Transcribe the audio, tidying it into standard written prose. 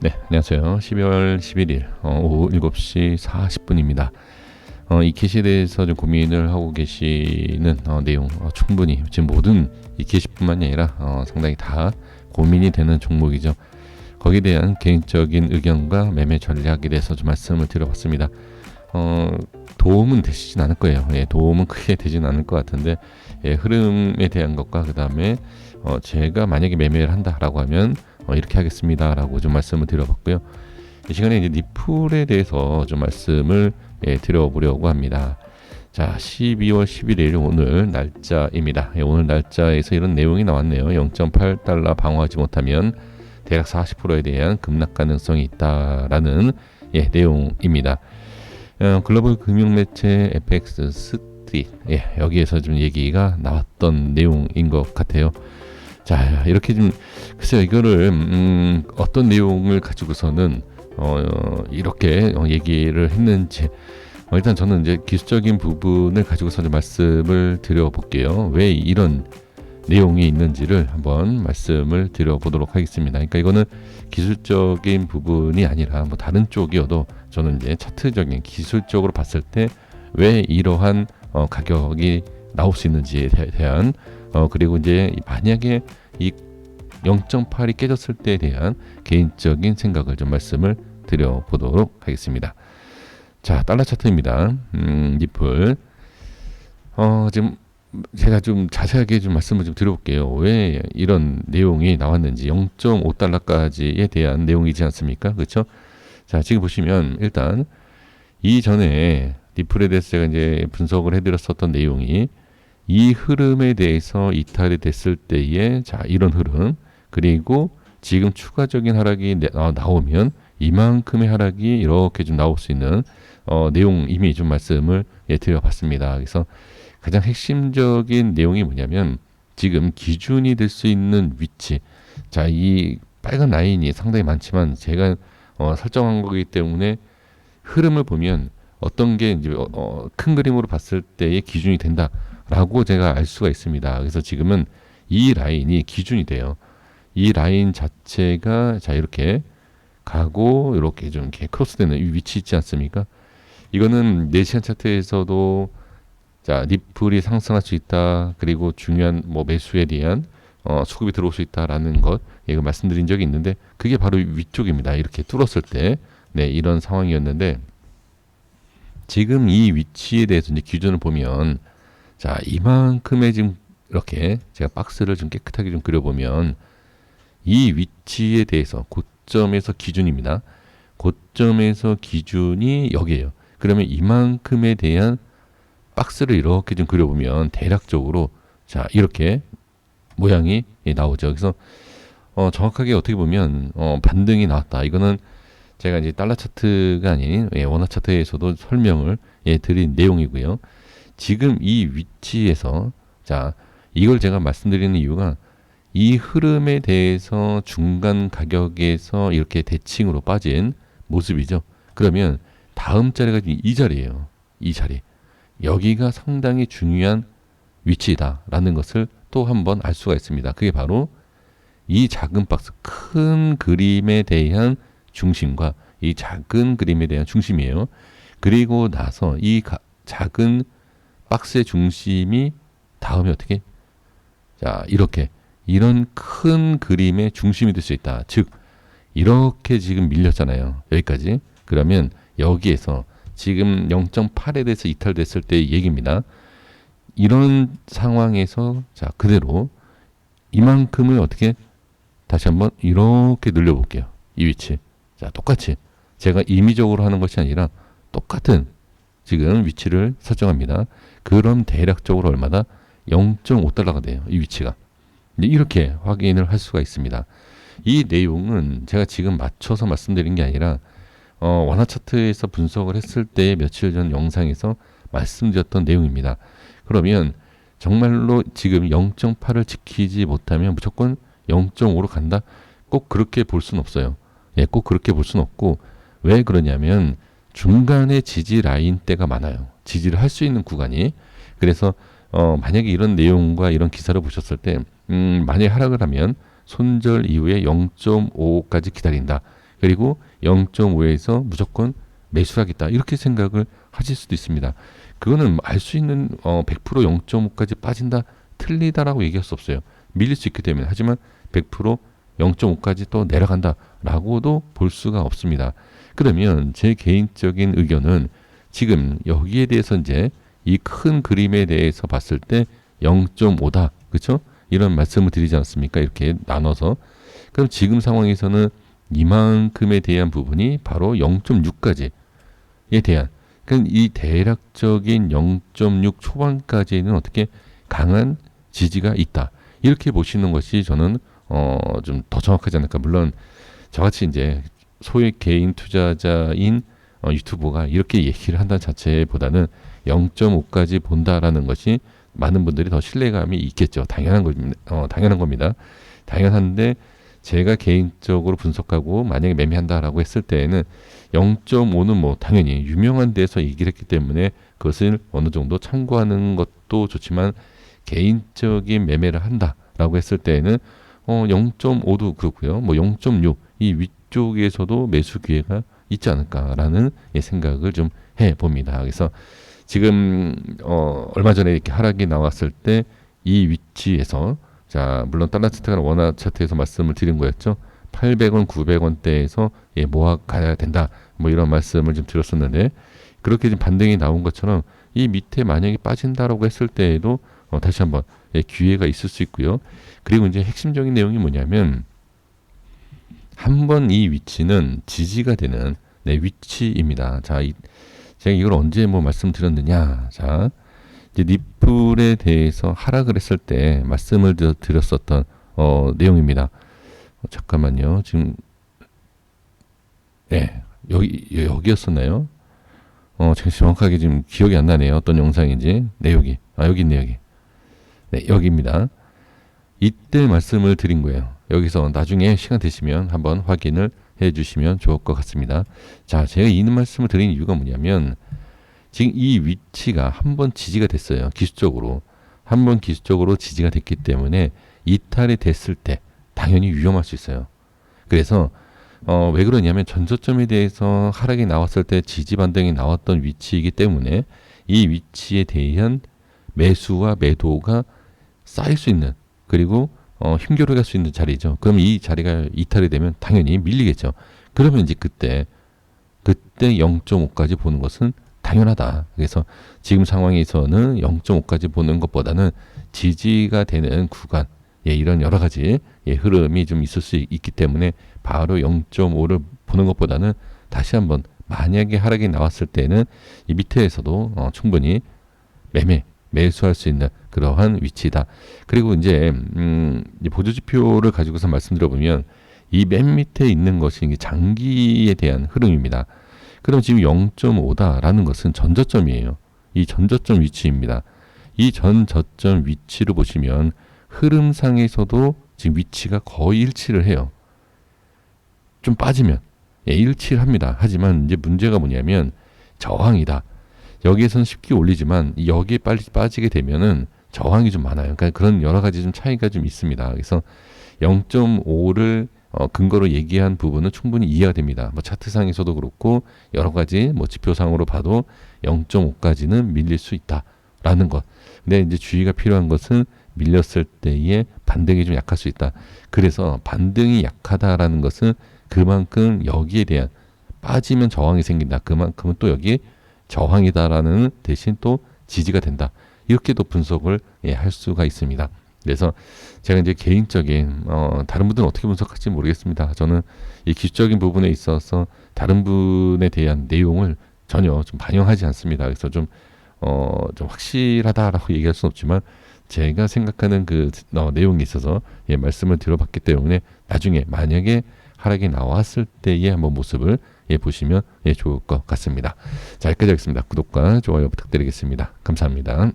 네, 안녕하세요. 12월 11일 오후 7시 40분입니다. 이캣에 대해서 좀 고민을 하고 계시는 내용 충분히 지금 모든 이캣뿐만이 아니라 상당히 다 고민이 되는 종목이죠. 거기에 대한 개인적인 의견과 매매 전략에 대해서 좀 말씀을 드려봤습니다. 도움은 되시진 않을 거예요. 도움은 크게 되진 않을 것 같은데 흐름에 대한 것과 그 다음에 제가 만약에 매매를 한다라고 하면 이렇게 하겠습니다라고 좀 말씀을 드려봤고요. 이 시간에 이제 니플에 대해서 좀 말씀을 드려보려고 합니다. 자, 12월 11일 오늘 날짜입니다. 오늘 날짜에서 이런 내용이 나왔네요. 0.8달러 방어하지 못하면 대략 40%에 대한 급락 가능성이 있다라는 내용입니다. 글로벌 금융매체 FX 스트릿 여기에서 좀 얘기가 나왔던 내용인 것 같아요. 자, 이렇게 좀 글쎄요, 이거를 어떤 내용을 가지고서는 이렇게 얘기를 했는지 일단 저는 이제 기술적인 부분을 가지고서 좀 말씀을 드려볼게요. 왜 이런 내용이 있는지를 한번 말씀을 드려보도록 하겠습니다. 그러니까 이거는 기술적인 부분이 아니라 뭐 다른 쪽이어도 저는 이제 차트적인 기술적으로 봤을 때 왜 이러한 가격이 나올 수 있는지에 대한 그리고 이제 만약에 이 0.8이 깨졌을 때에 대한 개인적인 생각을 좀 말씀을 드려보도록 하겠습니다. 자, 달러 차트입니다. 니플. 지금 제가 좀 자세하게 좀 말씀을 좀 드려볼게요. 왜 이런 내용이 나왔는지 0.5달러까지에 대한 내용이지 않습니까? 그렇죠? 자, 지금 보시면 일단 이전에 니플에 대해서 제가 이제 분석을 해드렸었던 내용이 이 흐름에 대해서 이탈이 됐을 때에 자, 이런 흐름 그리고 지금 추가적인 하락이 나오면 이만큼의 하락이 이렇게 좀 나올 수 있는 내용 이미 좀 말씀을 드려봤습니다. 그래서 가장 핵심적인 내용이 뭐냐면 지금 기준이 될 수 있는 위치. 자, 이 빨간 라인이 상당히 많지만 제가 설정한 거기 때문에 흐름을 보면 어떤 게 이제 큰 그림으로 봤을 때의 기준이 된다라고 제가 알 수가 있습니다. 그래서 지금은 이 라인이 기준이 돼요. 이 라인 자체가 자 이렇게 가고 이렇게 좀 이렇게 크로스되는 이 위치 있지 않습니까? 이거는 4시간 차트에서도 자 니플이 상승할 수 있다. 그리고 중요한 뭐 매수에 대한 수급이 들어올 수 있다라는 것 이거 말씀드린 적이 있는데 그게 바로 위쪽입니다. 이렇게 뚫었을 때 이런 상황이었는데 지금 이 위치에 대해서 이제 기준을 보면 자 이만큼의 지금 이렇게 제가 박스를 좀 깨끗하게 좀 그려보면 이 위치에 대해서 고점에서 기준입니다. 고점에서 기준이 여기에요. 그러면 이만큼에 대한 박스를 이렇게 좀 그려보면 대략적으로 자 이렇게 모양이 나오죠. 그래서 정확하게 어떻게 보면 반등이 나왔다. 이거는 제가 이제 달러 차트가 아닌 원화 차트에서도 설명을 드린 내용이고요. 지금 이 위치에서 자 이걸 제가 말씀드리는 이유가 이 흐름에 대해서 중간 가격에서 이렇게 대칭으로 빠진 모습이죠. 그러면 다음 자리가 이 자리예요. 이 자리. 여기가 상당히 중요한 위치다라는 것을 또 한번 알 수가 있습니다. 그게 바로 이 작은 박스 큰 그림에 대한 중심과 이 작은 그림에 대한 중심이에요. 그리고 나서 이 작은 박스의 중심이 다음에 어떻게? 자, 이렇게 이런 큰 그림의 중심이 될 수 있다. 즉 이렇게 지금 밀렸잖아요. 여기까지. 그러면 여기에서 지금 0.8에 대해서 이탈됐을 때의 얘기입니다. 이런 상황에서 자 그대로 이만큼을 어떻게 다시 한번 이렇게 늘려볼게요. 이 위치. 자 똑같이 제가 임의적으로 하는 것이 아니라 똑같은 지금 위치를 설정합니다. 그럼 대략적으로 얼마다? 0.5달러가 돼요. 이 위치가. 이렇게 확인을 할 수가 있습니다. 이 내용은 제가 지금 맞춰서 말씀드린 게 아니라 원화 차트에서 분석을 했을 때 며칠 전 영상에서 말씀드렸던 내용입니다. 그러면 정말로 지금 0.8을 지키지 못하면 무조건 0.5로 간다? 꼭 그렇게 볼 수는 없어요. 꼭 그렇게 볼 수는 없고 왜 그러냐면 중간에 지지 라인대가 많아요. 지지를 할 수 있는 구간이. 그래서 만약에 이런 내용과 이런 기사를 보셨을 때 만약에 하락을 하면 손절 이후에 0.5까지 기다린다. 그리고 0.5에서 무조건 매수하겠다 이렇게 생각을 하실 수도 있습니다. 그거는 알 수 있는 100% 0.5까지 빠진다 틀리다라고 얘기할 수 없어요. 밀릴 수 있기 때문에. 하지만 100% 0.5까지 또 내려간다라고도 볼 수가 없습니다. 그러면 제 개인적인 의견은 지금 여기에 대해서 이제 이 큰 그림에 대해서 봤을 때 0.5다. 그렇죠? 이런 말씀을 드리지 않습니까? 이렇게 나눠서. 그럼 지금 상황에서는 이만큼에 대한 부분이 바로 0.6까지에 대한 그러니까 이 대략적인 0.6 초반까지는 어떻게 강한 지지가 있다. 이렇게 보시는 것이 저는 좀 더 정확하지 않을까. 물론 저같이 이제 소액 개인 투자자인 유튜버가 이렇게 얘기를 한다는 자체보다는 0.5까지 본다라는 것이 많은 분들이 더 신뢰감이 있겠죠. 당연한 겁니다. 당연한 겁니다. 당연한데 제가 개인적으로 분석하고 만약에 매매한다라고 했을 때에는 0.5는 뭐 당연히 유명한 데서 얘기를 했기 때문에 그것을 어느 정도 참고하는 것도 좋지만 개인적인 매매를 한다라고 했을 때에는 0.5도 그렇고요. 뭐 0.6 이 위쪽에서도 매수 기회가 있지 않을까라는 생각을 좀 해봅니다. 그래서 지금 얼마 전에 이렇게 하락이 나왔을 때 이 위치에서 자 물론 달러 차트가 원화 차트에서 말씀을 드린 거였죠. 800원, 900원대에서 모아 가야 된다. 뭐 이런 말씀을 좀 드렸었는데 그렇게 좀 반등이 나온 것처럼 이 밑에 만약에 빠진다라고 했을 때에도 다시 한번 기회가 있을 수 있고요. 그리고 이제 핵심적인 내용이 뭐냐면 한번 이 위치는 지지가 되는 위치입니다. 자, 제가 이걸 언제 뭐 말씀드렸느냐. 자, 이제 니플에 대해서 하락을 했을 때 말씀을 드렸었던 내용입니다. 잠깐만요. 지금 여기였었나요? 제가 정확하게 지금 기억이 안 나네요. 어떤 영상인지. 여기. 여기 있네, 여기. 네, 여기입니다. 이때 말씀을 드린 거예요. 여기서 나중에 시간 되시면 한번 확인을 해 주시면 좋을 것 같습니다. 자, 제가 이 말씀을 드린 이유가 뭐냐면 지금 이 위치가 한번 지지가 됐어요. 기술적으로. 한번 기술적으로 지지가 됐기 때문에 이탈이 됐을 때 당연히 위험할 수 있어요. 그래서 왜 그러냐면 전저점에 대해서 하락이 나왔을 때 지지 반등이 나왔던 위치이기 때문에 이 위치에 대한 매수와 매도가 쌓일 수 있는 그리고 힘겨루게 할 수 있는 자리죠. 그럼 이 자리가 이탈이 되면 당연히 밀리겠죠. 그러면 이제 그때 0.5까지 보는 것은 당연하다. 그래서 지금 상황에서는 0.5까지 보는 것보다는 지지가 되는 구간, 이런 여러 가지 흐름이 좀 있을 수 있기 때문에 바로 0.5를 보는 것보다는 다시 한번 만약에 하락이 나왔을 때는 이 밑에서도 충분히 매수할 수 있는 그러한 위치다. 그리고 이제 보조지표를 가지고서 말씀드려보면 이 맨 밑에 있는 것이 장기에 대한 흐름입니다. 그럼 지금 0.5다라는 것은 전저점이에요. 이 전저점 위치입니다. 이 전저점 위치를 보시면 흐름상에서도 지금 위치가 거의 일치를 해요. 좀 빠지면 일치를 합니다. 하지만 이제 문제가 뭐냐면 저항이다. 여기에서는 쉽게 올리지만 여기에 빨리 빠지게 되면은 저항이 좀 많아요. 그러니까 그런 여러 가지 좀 차이가 좀 있습니다. 그래서 0.5를 근거로 얘기한 부분은 충분히 이해가 됩니다. 뭐 차트상에서도 그렇고 여러 가지 뭐 지표상으로 봐도 0.5까지는 밀릴 수 있다라는 것. 근데 이제 주의가 필요한 것은 밀렸을 때의 반등이 좀 약할 수 있다. 그래서 반등이 약하다라는 것은 그만큼 여기에 대한 빠지면 저항이 생긴다. 그만큼은 또 여기 저항이다라는 대신 또 지지가 된다. 이렇게도 분석을 할 수가 있습니다. 그래서 제가 이제 개인적인 다른 분들은 어떻게 분석할지 모르겠습니다. 저는 이 기술적인 부분에 있어서 다른 분에 대한 내용을 전혀 좀 반영하지 않습니다. 그래서 좀 확실하다라고 얘기할 수는 없지만 제가 생각하는 그 내용이 있어서 말씀을 드려봤기 때문에 나중에 만약에 하락이 나왔을 때의 한번 모습을 보시면 좋을 것 같습니다. 자, 여기까지 하겠습니다. 구독과 좋아요 부탁드리겠습니다. 감사합니다.